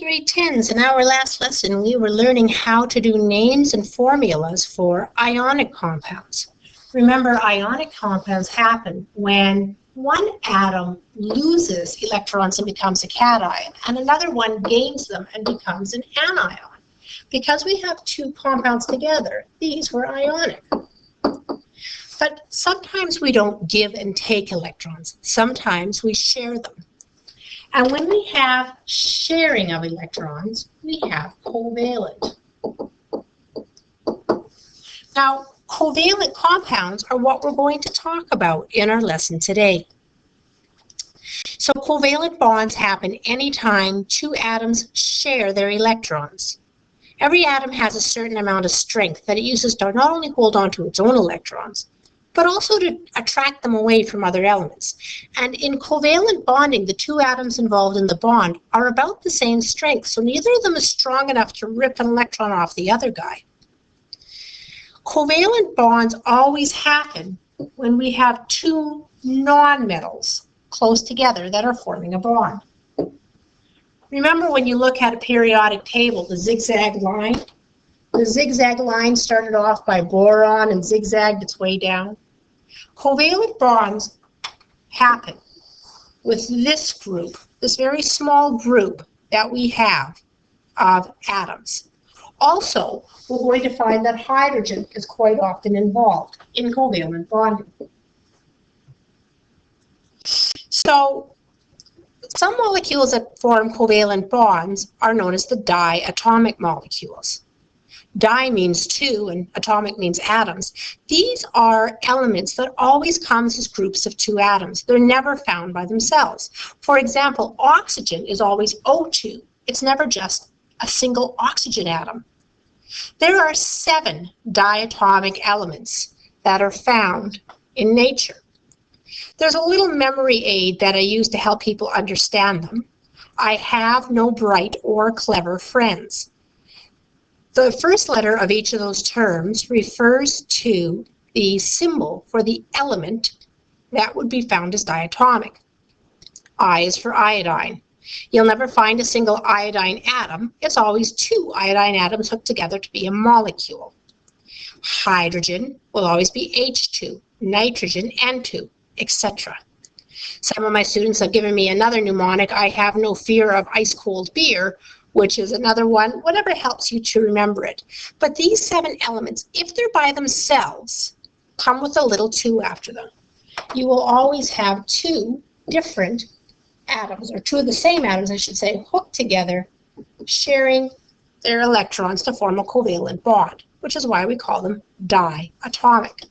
grade 10s. In our last lesson, we were learning how to do names and formulas for ionic compounds. Remember, ionic compounds happen when one atom loses electrons and becomes a cation, and another one gains them and becomes an anion. Because we have two compounds together, these were ionic. But sometimes we don't give and take electrons. Sometimes we share them. And when we have sharing of electrons, we have covalent. Now, covalent compounds are what we're going to talk about in our lesson today. So covalent bonds happen anytime two atoms share their electrons. Every atom has a certain amount of strength that it uses to not only hold on to its own electrons, but also to attract them away from other elements. And in covalent bonding, the two atoms involved in the bond are about the same strength, so neither of them is strong enough to rip an electron off the other guy. Covalent bonds always happen when we have two nonmetals close together that are forming a bond. Remember when you look at a periodic table, the zigzag line? The zigzag line started off by boron and zigzagged its way down. Covalent bonds happen with this group, this very small group that we have of atoms. Also, we're going to find that hydrogen is quite often involved in covalent bonding. So, some molecules that form covalent bonds are known as the diatomic molecules. Di means two and atomic means atoms. These are elements that always come as groups of two atoms. They're never found by themselves. For example, oxygen is always O2. It's never just a single oxygen atom. There are 7 diatomic elements that are found in nature. There's a little memory aid that I use to help people understand them. I have no bright or clever friends. The first letter of each of those terms refers to the symbol for the element that would be found as diatomic. I is for iodine. You'll never find a single iodine atom. It's always 2 iodine atoms hooked together to be a molecule. Hydrogen will always be H2, nitrogen N2, etc. Some of my students have given me another mnemonic, I have no fear of ice-cold beer, which is another one, whatever helps you to remember it. But these 7 elements, if they're by themselves, come with a little 2 after them. You will always have 2 different atoms, or 2 of the same atoms, I should say, hooked together, sharing their electrons to form a covalent bond, which is why we call them diatomic.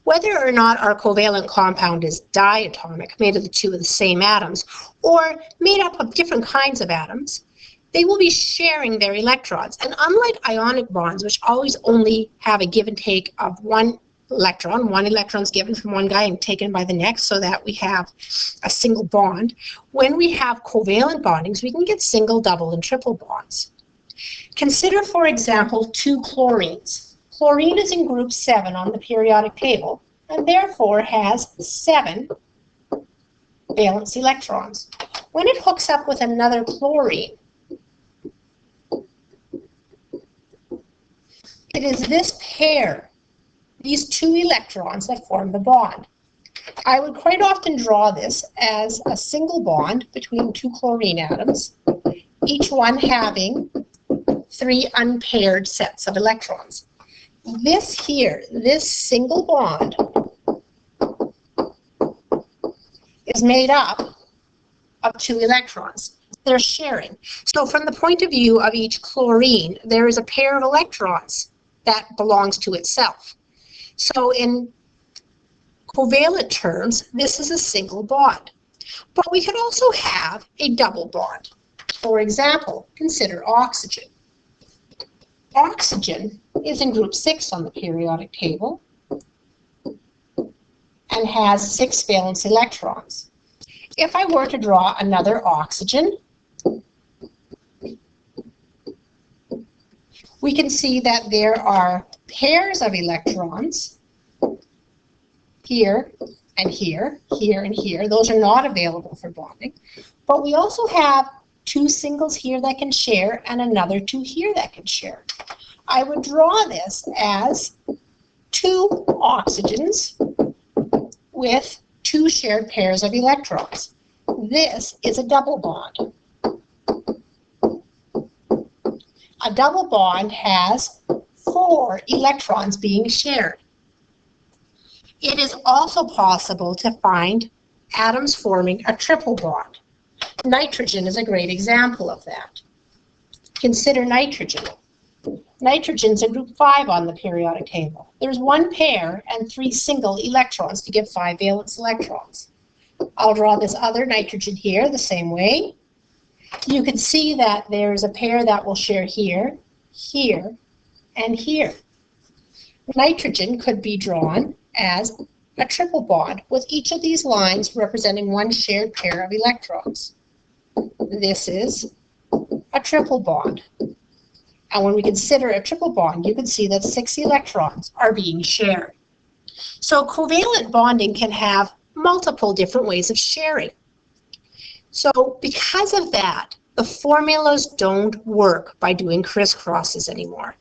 Whether or not our covalent compound is diatomic, made of the 2 of the same atoms, or made up of different kinds of atoms, they will be sharing their electrons. And unlike ionic bonds, which always only have a give and take of one electron is given from one guy and taken by the next so that we have a single bond, when we have covalent bondings, we can get single, double, and triple bonds. Consider, for example, 2 chlorines. Chlorine is in group 7 on the periodic table, and therefore has 7 valence electrons. When it hooks up with another chlorine, it is this pair, these 2 electrons, that form the bond. I would quite often draw this as a single bond between 2 chlorine atoms, each one having 3 unpaired sets of electrons. This here, this single bond, is made up of 2 electrons. They're sharing. So from the point of view of each chlorine, there is a pair of electrons that belongs to itself. So in covalent terms, this is a single bond. But we could also have a double bond. For example, consider oxygen. Oxygen is in group 6 on the periodic table and has 6 valence electrons. If I were to draw another oxygen, we can see that there are pairs of electrons here and here, here, and here. Those are not available for bonding. But we also have 2 singles here that can share and another 2 here that can share. I would draw this as 2 oxygens with 2 shared pairs of electrons. This is a double bond. A double bond has 4 electrons being shared. It is also possible to find atoms forming a triple bond. Nitrogen is a great example of that. Consider nitrogen. Nitrogen's in group 5 on the periodic table. There's 1 pair and 3 single electrons to give 5 valence electrons. I'll draw this other nitrogen here the same way. You can see that there's a pair that will share here, here, and here. Nitrogen could be drawn as a triple bond with each of these lines representing 1 shared pair of electrons. This is a triple bond. And when we consider a triple bond, you can see that 6 electrons are being shared. So covalent bonding can have multiple different ways of sharing. So because of that, the formulas don't work by doing crisscrosses anymore.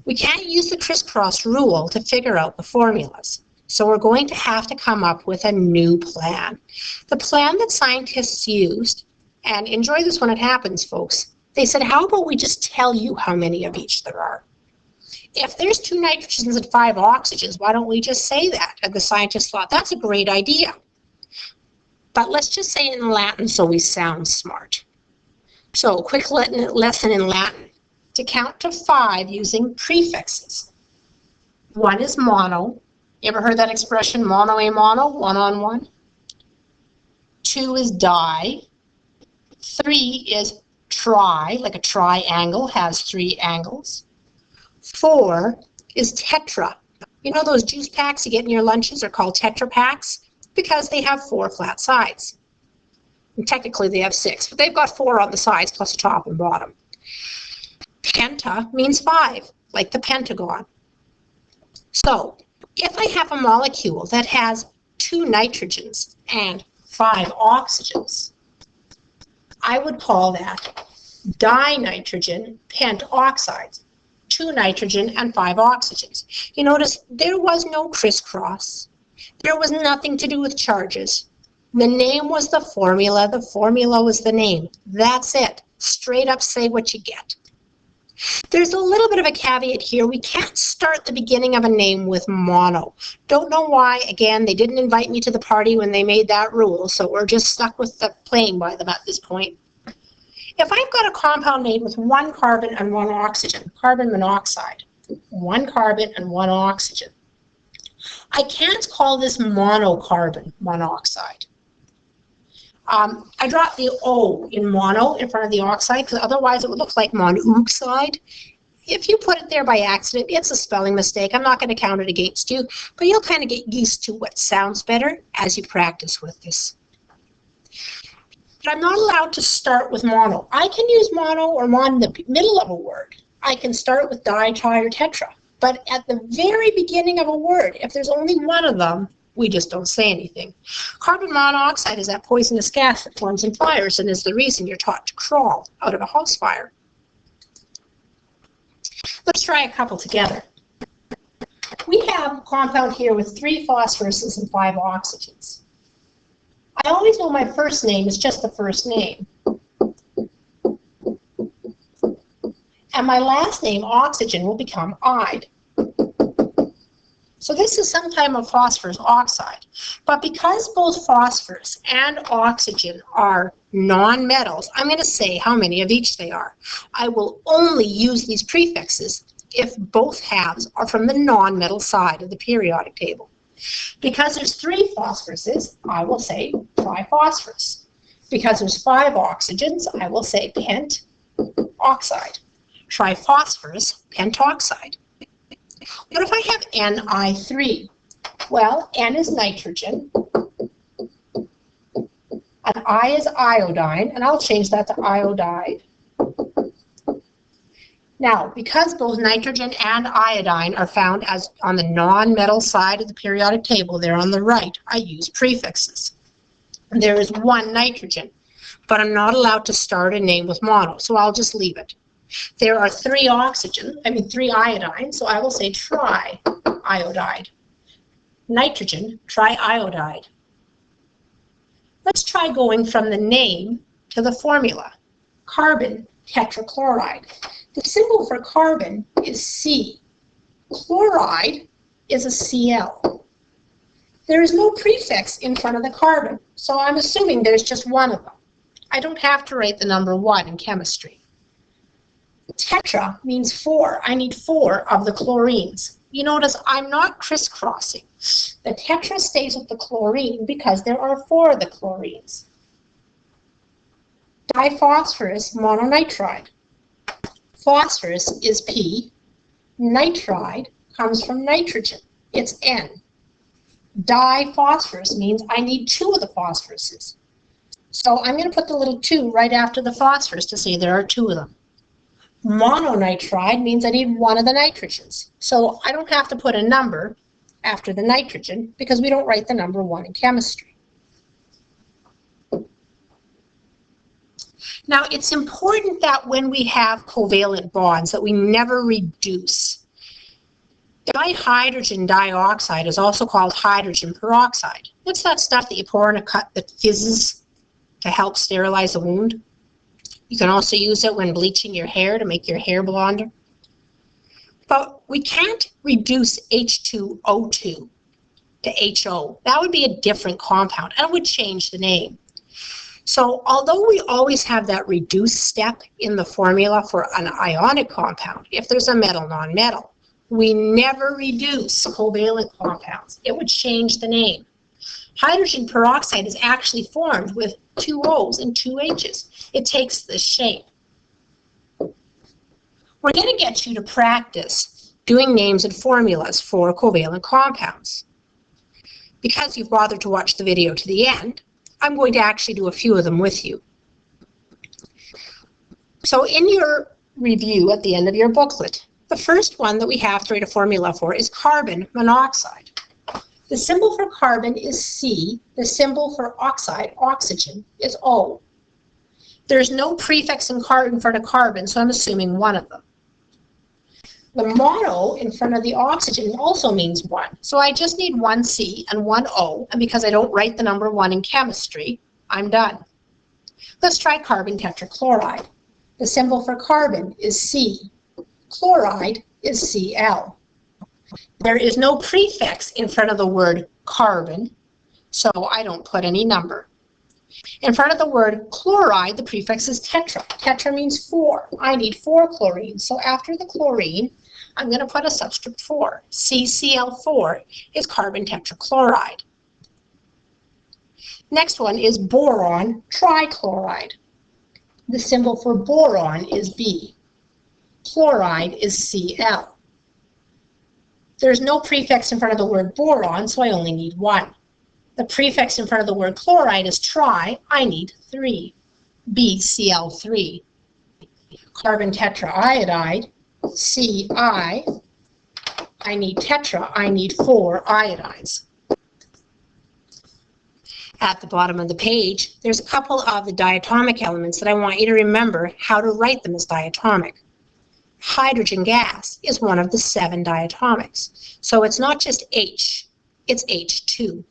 We can't use the crisscross rule to figure out the formulas. So we're going to have to come up with a new plan. The plan that scientists used, and enjoy this when it happens, folks, they said, how about we just tell you how many of each there are? If there's 2 nitrogens and 5 oxygens, why don't we just say that? And the scientists thought, that's a great idea. But let's just say it in Latin so we sound smart. So, a quick lesson in Latin. To count to 5 using prefixes. 1 is mono. You ever heard that expression, mono a mono, one on one? 2 is di. 3 is tri, like a triangle has 3 angles. 4 is tetra. You know those juice packs you get in your lunches are called Tetra Packs because they have 4 flat sides. And technically they have 6, but they've got 4 on the sides plus the top and bottom. Penta means 5, like the pentagon. So if I have a molecule that has 2 nitrogens and 5 oxygens, I would call that dinitrogen pentoxides. 2 nitrogen and 5 oxygens. You notice there was no crisscross. There was nothing to do with charges. The name was the formula was the name. That's it. Straight up say what you get. There's a little bit of a caveat here. We can't start the beginning of a name with mono. Don't know why. Again, they didn't invite me to the party when they made that rule, so we're just stuck with playing by them at this point. If I've got a compound made with 1 carbon and 1 oxygen, carbon monoxide, 1 carbon and 1 oxygen, I can't call this monocarbon monoxide. I dropped the O in mono in front of the oxide because otherwise it would look like monoxide. If you put it there by accident, it's a spelling mistake. I'm not going to count it against you, but you'll kind of get used to what sounds better as you practice with this. But I'm not allowed to start with mono. I can use mono or mon in the middle of a word. I can start with di, tri, or tetra. But at the very beginning of a word, if there's only one of them, we just don't say anything. Carbon monoxide is that poisonous gas that forms in fires and is the reason you're taught to crawl out of a house fire. Let's try a couple together. We have a compound here with 3 phosphoruses and 5 oxygens. I always know my first name is just the first name. And my last name, oxygen, will become ide. So this is some type of phosphorus oxide. But because both phosphorus and oxygen are non-metals, I'm going to say how many of each they are. I will only use these prefixes if both halves are from the non-metal side of the periodic table. Because there's 3 phosphoruses, I will say triphosphorus. Because there's 5 oxygens, I will say pentoxide. Triphosphorus pentoxide. What if I have Ni3? Well, N is nitrogen, and I is iodine, and I'll change that to iodide. Now, because both nitrogen and iodine are found as on the non-metal side of the periodic table, they're on the right, I use prefixes. There is one nitrogen, but I'm not allowed to start a name with mono, so I'll just leave it. There are three iodines, so I will say triiodide. Nitrogen, triiodide. Let's try going from the name to the formula. Carbon tetrachloride. The symbol for carbon is C. Chloride is a Cl. There is no prefix in front of the carbon, so I'm assuming there's just one of them. I don't have to write the number 1 in chemistry. Tetra means 4. I need 4 of the chlorines. You notice I'm not crisscrossing. The tetra stays with the chlorine because there are 4 of the chlorines. Diphosphorus mononitride. Phosphorus is P. Nitride comes from nitrogen. It's N. Diphosphorus means I need 2 of the phosphoruses. So I'm going to put the little 2 right after the phosphorus to say there are 2 of them. Mononitride means I need 1 of the nitrogens. So I don't have to put a number after the nitrogen because we don't write the number 1 in chemistry. Now, it's important that when we have covalent bonds that we never reduce. Dihydrogen dioxide is also called hydrogen peroxide. What's that stuff that you pour in a cut that fizzes to help sterilize the wound? You can also use it when bleaching your hair to make your hair blonder. But we can't reduce H2O2 to HO. That would be a different compound and it would change the name. So although we always have that reduce step in the formula for an ionic compound, if there's a metal non-metal, we never reduce covalent compounds. It would change the name. Hydrogen peroxide is actually formed with 2 O's and 2 H's. It takes this shape. We're going to get you to practice doing names and formulas for covalent compounds. Because you've bothered to watch the video to the end, I'm going to actually do a few of them with you. So in your review at the end of your booklet, the first one that we have to write a formula for is carbon monoxide. The symbol for carbon is C. The symbol for oxide, oxygen, is O. There's no prefix in front of carbon, so I'm assuming 1 of them. The mono in front of the oxygen also means 1. So I just need 1 C and 1 O, and because I don't write the number 1 in chemistry, I'm done. Let's try carbon tetrachloride. The symbol for carbon is C. Chloride is Cl. There is no prefix in front of the word carbon, so I don't put any number. In front of the word chloride, the prefix is tetra. Tetra means 4. I need 4 chlorines, so after the chlorine, I'm going to put a subscript 4. CCl4 is carbon tetrachloride. Next one is boron trichloride. The symbol for boron is B. Chloride is Cl. There's no prefix in front of the word boron, so I only need 1. The prefix in front of the word chloride is tri. I need 3. BCl3. Carbon tetraiodide, Ci. I need tetra. I need 4 iodides. At the bottom of the page, there's a couple of the diatomic elements that I want you to remember how to write them as diatomic. Hydrogen gas is one of the 7 diatomics. So it's not just H, it's H2.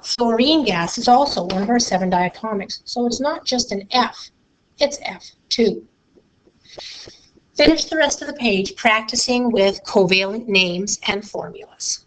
Fluorine gas is also one of our 7 diatomics. So it's not just an F, it's F2. Finish the rest of the page practicing with covalent names and formulas.